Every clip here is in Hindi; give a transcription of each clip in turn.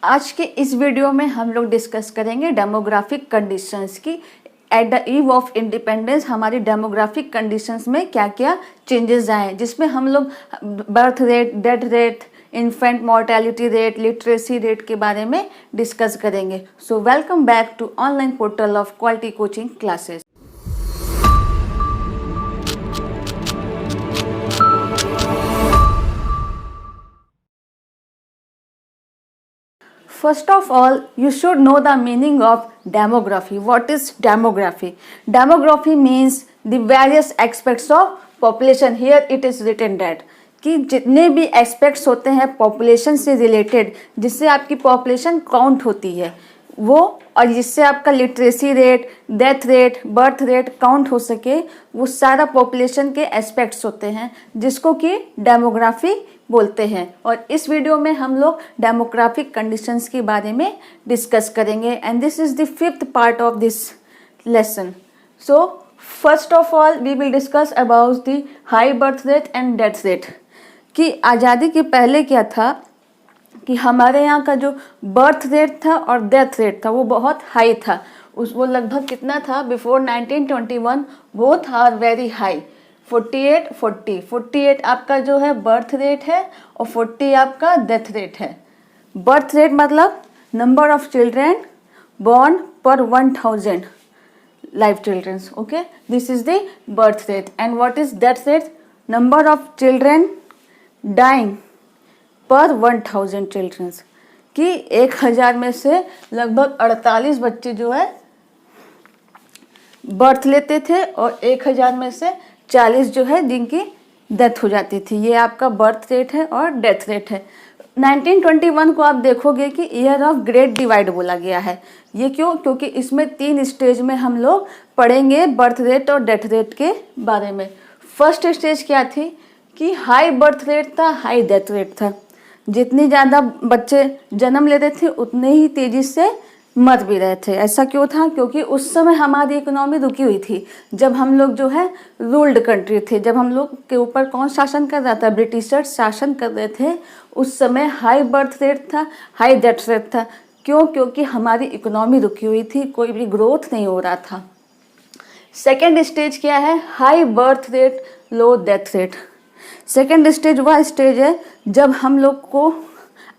आज के इस वीडियो में हम लोग डिस्कस करेंगे डेमोग्राफिक कंडीशंस की। At the eve of independence हमारी डेमोग्राफिक कंडीशंस में क्या क्या चेंजेस आए, जिसमें हम लोग birth rate, death rate, infant mortality rate, literacy rate के बारे में डिस्कस करेंगे। So welcome back to online portal of quality coaching classes. First of all, you should know the meaning of demography. What is demography? Demography means the various aspects of population. Here it is written that कि जितने भी एस्पेक्ट्स होते हैं पॉपुलेशन से रिलेटेड, जिससे आपकी पॉपुलेशन काउंट होती है वो, और जिससे आपका literacy rate, death rate, birth rate count हो सके, वो सारा पॉपुलेशन के एस्पेक्ट्स होते हैं जिसको कि डेमोग्राफी बोलते हैं। और इस वीडियो में हम लोग डेमोग्राफिक कंडीशंस के बारे में डिस्कस करेंगे and this is the 5th part of this lesson. So first of all we will discuss about the high birth rate and death rate. कि आज़ादी के पहले क्या था कि हमारे यहाँ का जो बर्थ रेट था और डेथ रेट था वो बहुत हाई था। वो लगभग कितना था before 1921, both are very high. 48 आपका जो है बर्थ रेट है और 40 आपका डेथ रेट है। बर्थ रेट मतलब number of children born per 1000 live children. Okay, this is the birth rate. And what is death rate? Number of children dying per 1000 children. कि 1000 में से लगभग 48 बच्चे जो है बर्थ लेते थे और 1000 में से 40 जो है जिनकी डेथ हो जाती थी। ये आपका बर्थ रेट है और डेथ रेट है। 1921 को आप देखोगे कि ईयर ऑफ ग्रेट डिवाइड बोला गया है। ये क्यों? क्योंकि इसमें 3 स्टेज में हम लोग पढ़ेंगे बर्थ रेट और डेथ रेट के बारे में। फर्स्ट स्टेज क्या थी कि हाई बर्थ रेट था, हाई डेथ रेट था। जितनी ज़्यादा बच्चे जन्म लेते थे उतने ही तेज़ी से मर भी रहे थे। ऐसा क्यों था? क्योंकि उस समय हमारी इकोनॉमी रुकी हुई थी। जब हम लोग जो है रूल्ड कंट्री थे, जब हम लोग के ऊपर कौन शासन कर रहा था? ब्रिटिशर्स शासन कर रहे थे। उस समय हाई बर्थ रेट था, हाई डेथ रेट था। क्यों? क्योंकि हमारी इकोनॉमी रुकी हुई थी, कोई भी ग्रोथ नहीं हो रहा था। सेकेंड स्टेज क्या है? High birth rate, low death rate. Second stage वह स्टेज है जब हम लोग को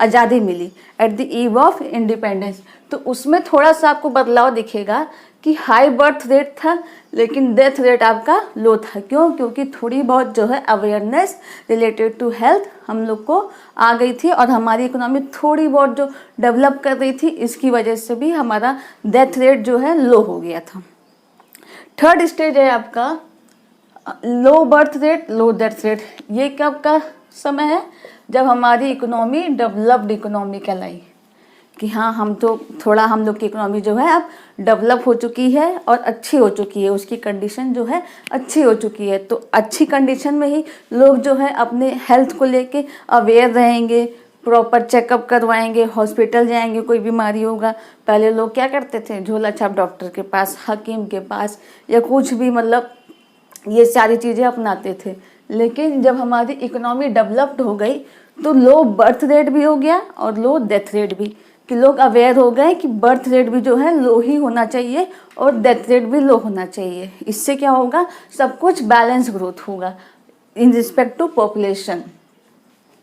आज़ादी मिली, at the eve of independence. तो उसमें थोड़ा सा आपको बदलाव दिखेगा कि हाई बर्थ रेट था लेकिन डेथ रेट आपका लो था। क्यों? क्योंकि थोड़ी बहुत जो है अवेयरनेस रिलेटेड टू हेल्थ हम लोग को आ गई थी और हमारी इकोनॉमी थोड़ी बहुत जो डेवलप कर रही थी, इसकी वजह से भी हमारा डेथ रेट जो है लो हो गया था। थर्ड स्टेज है आपका low birth rate, low death rate. ये कब का समय है? जब हमारी इकोनॉमी डेवलप्ड इकोनॉमी कहलाई कि हाँ हम लोग की इकोनॉमी जो है अब डेवलप हो चुकी है और अच्छी हो चुकी है, उसकी कंडीशन जो है अच्छी हो चुकी है। तो अच्छी कंडीशन में ही लोग जो है अपने हेल्थ को लेके अवेयर रहेंगे, प्रॉपर चेकअप करवाएंगे, हॉस्पिटल जाएंगे, कोई बीमारी होगा। पहले लोग क्या करते थे? झोला छाप डॉक्टर के पास, हकीम के पास या कुछ भी, मतलब ये सारी चीज़ें अपनाते थे। लेकिन जब हमारी इकोनॉमी डेवलप्ड हो गई तो लो बर्थ रेट भी हो गया और लो डेथ रेट भी, कि लोग अवेयर हो गए कि बर्थ रेट भी जो है लो ही होना चाहिए और डेथ रेट भी लो होना चाहिए। इससे क्या होगा? सब कुछ बैलेंस ग्रोथ होगा in respect to population.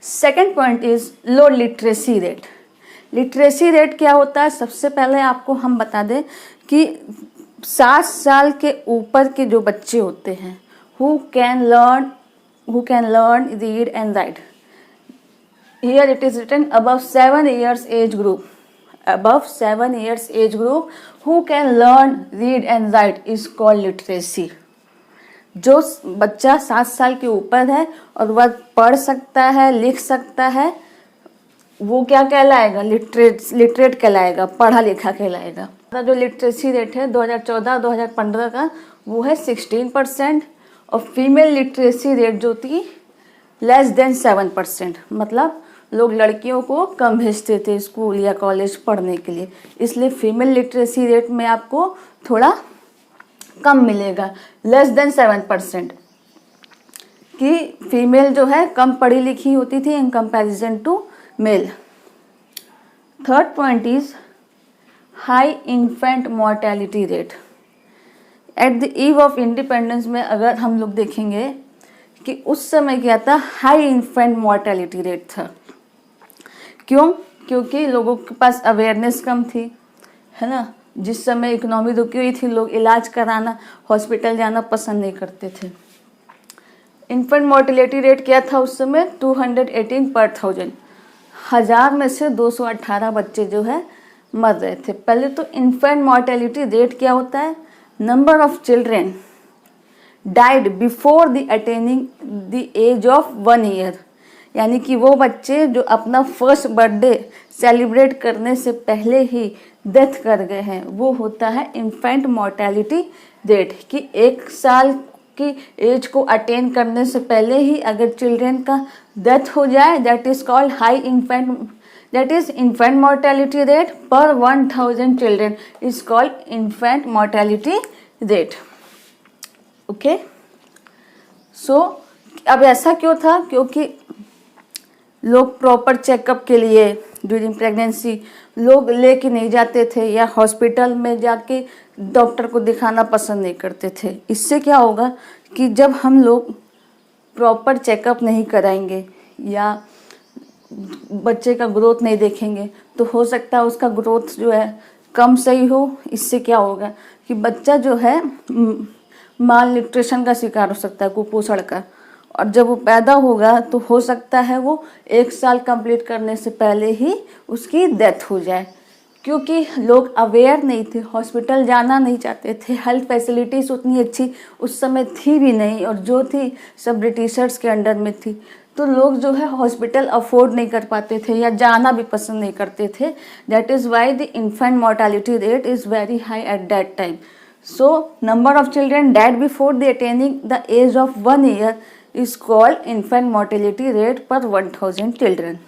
Second point is low literacy rate. Literacy rate क्या होता है? सबसे पहले आपको हम बता दें कि 7 साल के ऊपर के जो बच्चे होते हैं who can learn read and write. Here it is written above 7 years age group. Above 7 years age group who can learn read and write is called literacy. जो बच्चा 7 साल के ऊपर है और वह पढ़ सकता है, लिख सकता है, वो क्या कहलाएगा? लिटरेट कहलाएगा, पढ़ा लिखा कहलाएगा। जो लिटरेसी रेट है 2014-2015 का वो है 16% और फीमेल लिटरेसी रेट जो थी लेस देन 7%। मतलब लोग लड़कियों को कम भेजते थे स्कूल या कॉलेज पढ़ने के लिए, इसलिए फीमेल लिटरेसी रेट में आपको थोड़ा कम मिलेगा, लेस देन 7%। कि फीमेल जो है कम पढ़ी लिखी होती थी in comparison to male. Third point is high infant mortality rate. At the eve of independence में अगर हम लोग देखेंगे कि उस समय क्या था, हाई इन्फेंट मोर्टेलिटी रेट था। क्यों? क्योंकि लोगों के पास अवेयरनेस कम थी, है ना। जिस समय इकोनॉमी रुकी हुई थी, लोग इलाज कराना, हॉस्पिटल जाना पसंद नहीं करते थे। इन्फेंट मोर्टेलिटी रेट क्या था उस समय? 218 पर 1000। 1000 में से 218 बच्चे जो है मर रहे थे। पहले तो इन्फेंट मोर्टेलिटी रेट क्या होता है? Number of children died before the attaining the age of 1 year, यानी कि वो बच्चे जो अपना फर्स्ट बर्थडे सेलिब्रेट करने से पहले ही डेथ कर गए हैं, वो होता है इन्फेंट मोर्टेलिटी रेट। कि 1 साल की एज को अटेन करने से पहले ही अगर चिल्ड्रेन का डेथ हो जाए, that is called high infant, that is infant mortality rate per 1000 children is called infant mortality rate. Okay, so अब ऐसा क्यों था? क्योंकि लोग प्रॉपर चेकअप के लिए ड्यूरिंग प्रेगनेंसी लोग लेके नहीं जाते थे, या हॉस्पिटल में जाके डॉक्टर को दिखाना पसंद नहीं करते थे। इससे क्या होगा कि जब हम लोग प्रॉपर चेकअप नहीं कराएंगे या बच्चे का ग्रोथ नहीं देखेंगे, तो हो सकता है उसका ग्रोथ जो है कम सही हो। इससे क्या होगा कि बच्चा जो है माल न्यूट्रिशन का शिकार हो सकता है, कुपोषण का। और जब वो पैदा होगा तो हो सकता है वो 1 साल कंप्लीट करने से पहले ही उसकी डेथ हो जाए। क्योंकि लोग अवेयर नहीं थे, हॉस्पिटल जाना नहीं चाहते थे, हेल्थ फैसिलिटीज़ उतनी अच्छी उस समय थी भी नहीं, और जो थी सब ब्रिटिशर्स के अंडर में थी। तो लोग जो है हॉस्पिटल अफोर्ड नहीं कर पाते थे या जाना भी पसंद नहीं करते थे। That is why the infant mortality rate is very high at that time. So number of children died before the attaining the age of 1 year is called infant mortality rate per 1000 children.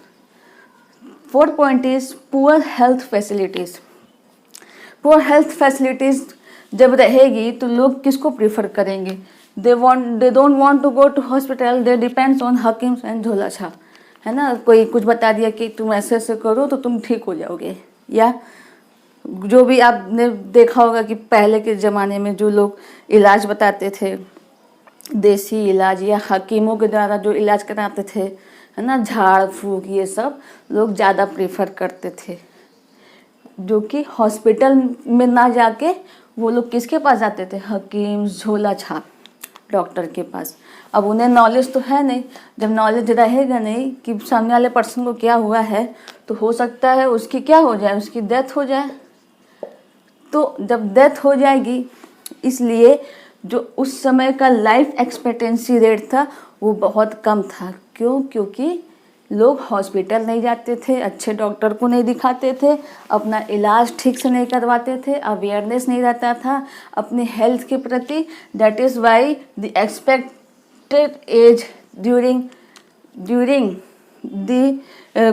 Fourth point is poor health facilities. Poor health facilities जब रहेगी तो लोग किसको प्रीफर करेंगे? They don't want to go to hospital. They depends on हकीम्स एंड झोला छाप, है ना। कोई कुछ बता दिया कि तुम ऐसे ऐसे करो तो तुम ठीक हो जाओगे, या जो भी आपने देखा होगा कि पहले के ज़माने में जो लोग इलाज बताते थे, देसी इलाज या हकीमों के द्वारा जो इलाज कराते थे, है ना, झाड़ फूक, ये सब लोग ज़्यादा प्रेफर करते थे। जो कि हॉस्पिटल में ना जाके वो लोग किसके पास जाते थे? हकीम, झोला छाप, डॉक्टर के पास। अब उन्हें नॉलेज तो है नहीं। जब नॉलेज रहेगा नहीं कि सामने वाले पर्सन को क्या हुआ है, तो हो सकता है उसकी क्या हो जाए, उसकी डेथ हो जाए। तो जब डेथ हो जाएगी, इसलिए जो उस समय का लाइफ एक्सपेक्टेंसी रेट था वो बहुत कम था। क्यों? क्योंकि लोग हॉस्पिटल नहीं जाते थे, अच्छे डॉक्टर को नहीं दिखाते थे, अपना इलाज ठीक से नहीं करवाते थे, अवेयरनेस नहीं रहता था अपने हेल्थ के प्रति। That is why the expected age during the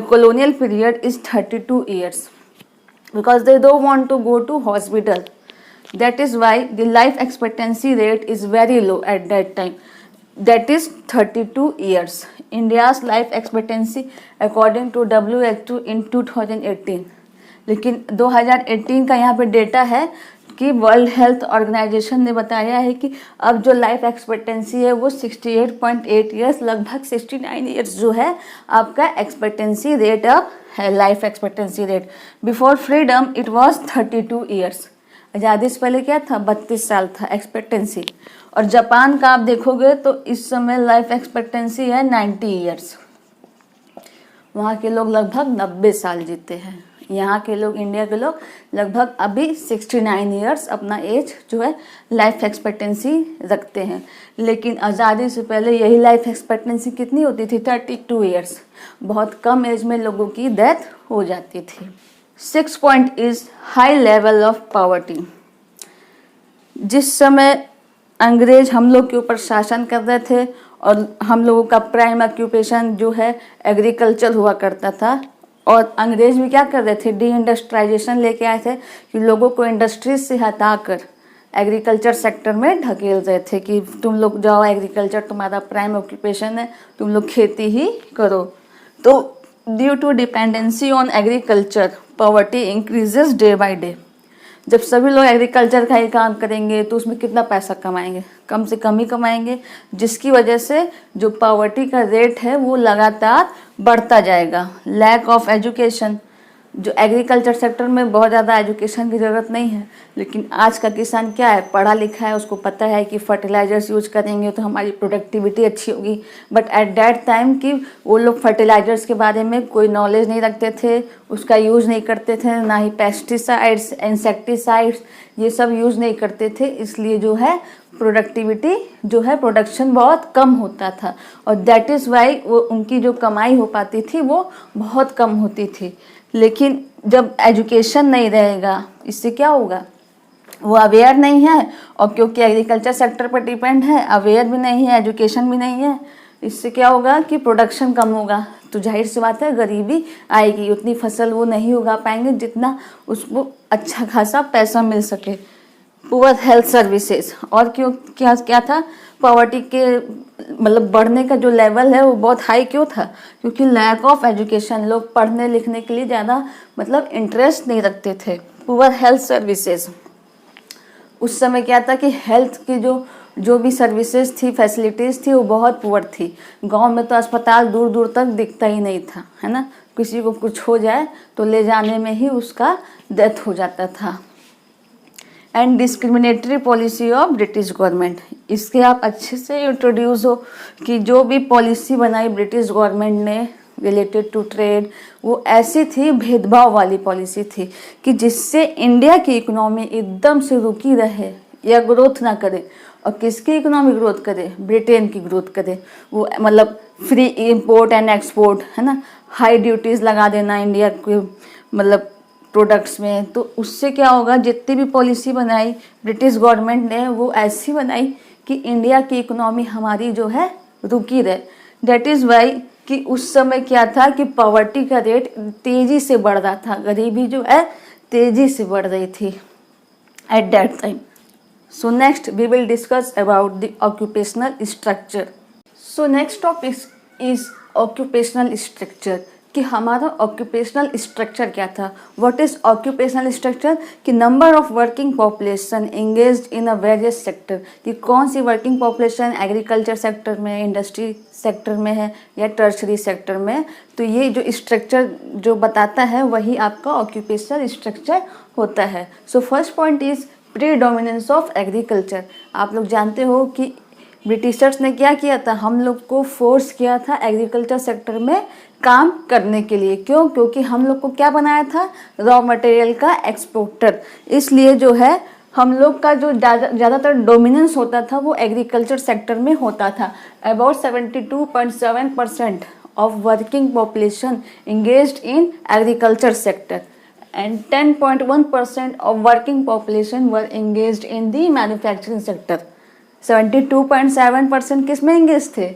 colonial period is 32 years because they don't want to go to hospital. That is why the life expectancy rate is very low at that time. That is 32 years. India's life expectancy according to WHO in 2018. लेकिन 2018 का यहाँ पे डेटा है कि वर्ल्ड हेल्थ ऑर्गेनाइजेशन ने बताया है कि अब जो लाइफ एक्सपेक्टेंसी है वो 68.8 ईयर्स, लगभग 69 ईयर्स जो है आपका एक्सपेक्टेंसी रेट अब है, life expectancy rate. Before freedom it was 32 years. आज़ादी से पहले क्या था? 32 साल था एक्सपेक्टेंसी। और जापान का आप देखोगे तो इस समय लाइफ एक्सपेक्टेंसी है 90 ईयर्स। वहाँ के लोग लगभग 90 साल जीते हैं। यहाँ के लोग, इंडिया के लोग लगभग अभी 69 ईयर्स अपना एज जो है लाइफ एक्सपेक्टेंसी रखते हैं। लेकिन आज़ादी से पहले यही लाइफ एक्सपेक्टेंसी कितनी होती थी? 32 ईयर्स। बहुत कम एज में लोगों की डेथ हो जाती थी। 6 point is high level of poverty. जिस समय अंग्रेज हम लोग के ऊपर शासन कर रहे थे और हम लोगों का प्राइम ऑक्यूपेशन जो है एग्रीकल्चर हुआ करता था, और अंग्रेज भी क्या कर रहे थे? डी इंडस्ट्रियलाइजेशन लेके आए थे कि लोगों को इंडस्ट्रीज से हटाकर एग्रीकल्चर सेक्टर में ढकेल रहे थे कि तुम लोग जाओ, एग्रीकल्चर तुम्हारा प्राइम ऑक्यूपेशन है, तुम लोग खेती ही करो। तो due to dependency on agriculture, poverty increases day by day. जब सभी लोग एग्रीकल्चर का ही काम करेंगे तो उसमें कितना पैसा कमाएंगे, कम से कम ही कमाएंगे, जिसकी वजह से जो पॉवर्टी का रेट है वो लगातार बढ़ता जाएगा। लैक ऑफ एजुकेशन, जो एग्रीकल्चर सेक्टर में बहुत ज़्यादा एजुकेशन की ज़रूरत नहीं है, लेकिन आज का किसान क्या है, पढ़ा लिखा है, उसको पता है कि फर्टिलाइजर्स यूज करेंगे तो हमारी प्रोडक्टिविटी अच्छी होगी। बट एट दैट टाइम कि वो लोग फर्टिलाइजर्स के बारे में कोई नॉलेज नहीं रखते थे, उसका यूज़ नहीं करते थे, ना ही पेस्टिसाइड्स, इंसेक्टिसाइड्स ये सब यूज़ नहीं करते थे, इसलिए जो है प्रोडक्टिविटी जो है, प्रोडक्शन बहुत कम होता था और दैट इज़ वाई वो उनकी जो कमाई हो पाती थी वो बहुत कम होती थी। लेकिन जब एजुकेशन नहीं रहेगा, इससे क्या होगा, वो अवेयर नहीं है, और क्योंकि एग्रीकल्चर सेक्टर पर डिपेंड है, अवेयर भी नहीं है, एजुकेशन भी नहीं है, इससे क्या होगा कि प्रोडक्शन कम होगा, तो जाहिर सी बात है गरीबी आएगी, उतनी फसल वो नहीं उगा पाएंगे जितना उसको अच्छा खासा पैसा मिल सके। पुअर हेल्थ सर्विसेज, और क्यों क्या क्या था, पॉवर्टी के मतलब बढ़ने का जो लेवल है वो बहुत हाई क्यों था, क्योंकि लैक ऑफ एजुकेशन, लोग पढ़ने लिखने के लिए ज़्यादा मतलब इंटरेस्ट नहीं रखते थे। पुअर हेल्थ सर्विसेज, उस समय क्या था कि हेल्थ की जो भी सर्विसेज थी, फैसिलिटीज़ थी, वो बहुत पुअर थी। गांव में तो अस्पताल दूर दूर तक दिखता ही नहीं था, है ना, किसी को कुछ हो जाए तो ले जाने में ही उसका डेथ हो जाता था। And discriminatory policy of British government, इसके आप अच्छे से इंट्रोड्यूस हो कि जो भी पॉलिसी बनाई ब्रिटिश गवर्नमेंट ने रिलेटेड टू ट्रेड, वो ऐसी थी, भेदभाव वाली पॉलिसी थी कि जिससे इंडिया की इकोनॉमी एकदम से रुकी रहे या ग्रोथ ना करे। और किसकी इकोनॉमी ग्रोथ करे, ब्रिटेन की ग्रोथ करे। वो मतलब फ्री इंपोर्ट एंड एक्सपोर्ट, है ना, हाई ड्यूटीज़ लगा देना इंडिया के मतलब प्रोडक्ट्स में, तो उससे क्या होगा, जितनी भी पॉलिसी बनाई ब्रिटिश गवर्नमेंट ने वो ऐसी बनाई कि इंडिया की इकोनॉमी हमारी जो है रुकी रहे। दैट इज़ वाई कि उस समय क्या था कि पॉवर्टी का रेट तेज़ी से बढ़ रहा था, गरीबी जो है तेज़ी से बढ़ रही थी at that time. So next we will discuss about the occupational structure. So next topic is occupational structure, कि हमारा ऑक्यूपेशनल स्ट्रक्चर क्या था। व्हाट इज ऑक्यूपेशनल स्ट्रक्चर, कि number of working population engaged in a various sector, कि कौन सी वर्किंग पॉपुलेशन एग्रीकल्चर सेक्टर में, इंडस्ट्री सेक्टर में है या टर्शरी सेक्टर में। तो ये जो स्ट्रक्चर जो बताता है वही आपका ऑक्यूपेशनल स्ट्रक्चर होता है। So first point is predominance of agriculture. आप लोग जानते हो कि ब्रिटिशर्स ने क्या किया था, हम लोग को फोर्स किया था एग्रीकल्चर सेक्टर में काम करने के लिए। क्यों, क्योंकि हम लोग को क्या बनाया था, रॉ मटेरियल का एक्सपोर्टर। इसलिए जो है हम लोग का जो ज़्यादातर डोमिनेंस होता था वो एग्रीकल्चर सेक्टर में होता था। About 72.7% of working population engaged in agriculture sector and 10.1% of working population were engaged in the manufacturing sector। 72.7% किस में एंगेज थे,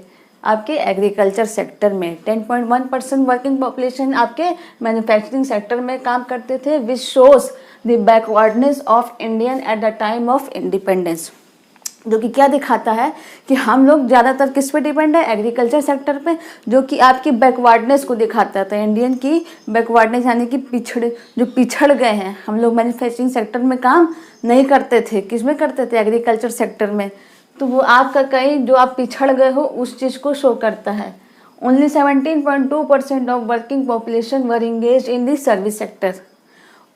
आपके एग्रीकल्चर सेक्टर में। 10.1% वर्किंग पॉपुलेशन आपके मैन्युफैक्चरिंग सेक्टर में काम करते थे, which shows the backwardness of Indian at the time of independence. जो कि क्या दिखाता है कि हम लोग ज़्यादातर किस पे डिपेंड है, एग्रीकल्चर सेक्टर पे, जो कि आपकी बैकवर्डनेस को दिखाता था, इंडियन की बैकवर्डनेस, यानी कि पिछड़ गए हैं हम लोग। मैन्युफैक्चरिंग सेक्टर में काम नहीं करते थे, किस में करते थे, एग्रीकल्चर सेक्टर में। तो वो आपका कहीं जो आप पिछड़ गए हो उस चीज़ को शो करता है। Only 17.2% of working population were engage in the service sector.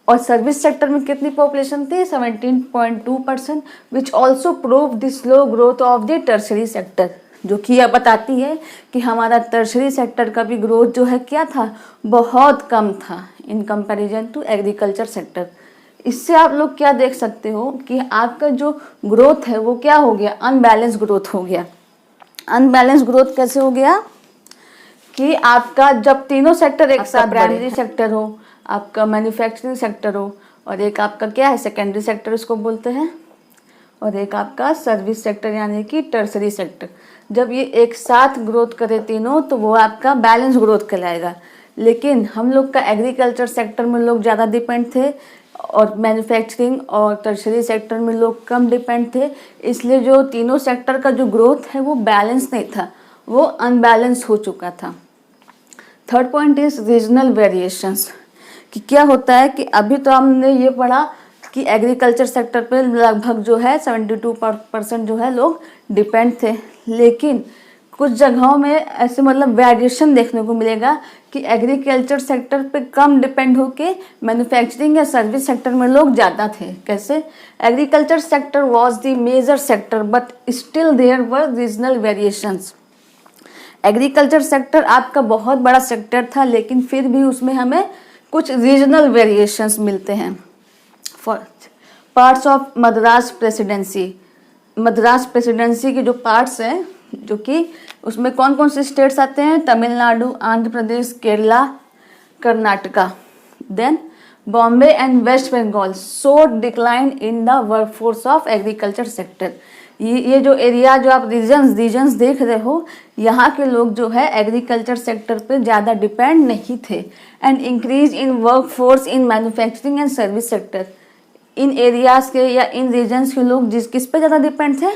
और सर्विस सेक्टर में कितनी पॉपुलेशन थी, 17.2%, which also prove the slow growth of the tertiary sector. जो कि यह बताती है कि हमारा टर्शरी सेक्टर का भी ग्रोथ जो है क्या था, बहुत कम था in comparison to agriculture sector. इससे आप लोग क्या देख सकते हो कि आपका जो ग्रोथ है वो क्या हो गया, अनबैलेंस ग्रोथ हो गया। अनबैलेंस ग्रोथ कैसे हो गया कि आपका जब तीनों सेक्टर एक साथ, प्राइमरी सेक्टर हो, आपका मैन्युफैक्चरिंग सेक्टर हो, और एक आपका क्या है सेकेंडरी सेक्टर उसको बोलते हैं, और एक आपका सर्विस सेक्टर यानी कि टर्सरी सेक्टर। जब ये एक साथ ग्रोथ करे तीनों तो वो आपका बैलेंस ग्रोथ कहलाएगा। लेकिन हम लोग का एग्रीकल्चर सेक्टर में लोग ज़्यादा डिपेंड थे और मैन्युफैक्चरिंग और टर्शरी सेक्टर में लोग कम डिपेंड थे, इसलिए जो तीनों सेक्टर का जो ग्रोथ है वो बैलेंस नहीं था, वो अनबैलेंस हो चुका था। Third point is regional variations, कि क्या होता है कि अभी तो हमने ये पढ़ा कि एग्रीकल्चर सेक्टर पे लगभग जो है 72% जो है लोग डिपेंड थे, लेकिन कुछ जगहों में ऐसे मतलब वेरिएशन देखने को मिलेगा कि एग्रीकल्चर सेक्टर पे कम डिपेंड होके मैन्युफैक्चरिंग या सर्विस सेक्टर में लोग ज़्यादा थे। कैसे? Agriculture sector was the major sector but still there were regional variations. Agriculture sector आपका बहुत बड़ा सेक्टर था, लेकिन फिर भी उसमें हमें कुछ रीजनल वेरिएशंस मिलते हैं। For parts of Madras presidency, Madras presidency के जो पार्ट्स हैं, जो कि उसमें कौन कौन से स्टेट्स आते हैं? Tamil Nadu, Andhra Pradesh, Kerala, Karnataka. Then Bombay and West Bengal so decline in the workforce of agriculture sector. ये जो एरिया, जो आप रीजन्स देख रहे हो, यहाँ के लोग जो है एग्रीकल्चर सेक्टर पे ज़्यादा डिपेंड नहीं थे। And increase in workforce in manufacturing and service sector. In areas के या इन रीजन्स के लोग किस पे ज़्यादा डिपेंड थे?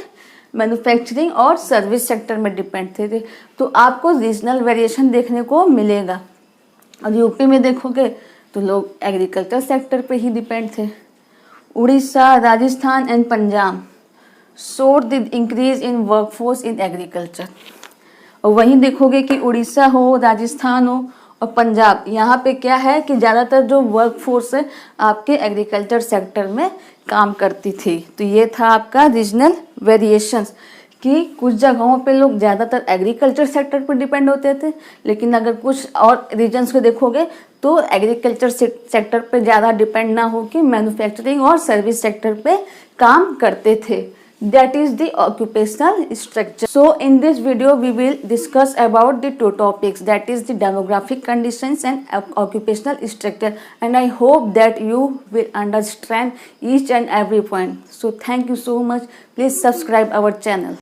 मैन्युफैक्चरिंग और सर्विस सेक्टर में डिपेंड थे। तो आपको रीजनल वेरिएशन देखने को मिलेगा। और यूपी में देखोगे तो लोग एग्रीकल्चर सेक्टर पे ही डिपेंड थे। Orissa, Rajasthan and Punjab showed the increase in workforce in agriculture। और वहीं देखोगे कि उड़ीसा हो, राजस्थान हो और पंजाब, यहाँ पे क्या है कि ज़्यादातर जो वर्कफोर्स है आपके एग्रीकल्चर सेक्टर में काम करती थी। तो ये था आपका रीजनल वेरिएशंस कि कुछ जगहों पे लोग ज़्यादातर एग्रीकल्चर सेक्टर पर डिपेंड होते थे, लेकिन अगर कुछ और रीजन्स को देखोगे तो एग्रीकल्चर सेक्टर पे ज़्यादा डिपेंड ना हो कि मैन्युफैक्चरिंग और सर्विस सेक्टर पे काम करते थे। That is the occupational structure. So in this video we will discuss about the two topics, that is the demographic conditions and occupational structure, and I hope that you will understand each and every point. So thank you so much. Please subscribe our channel.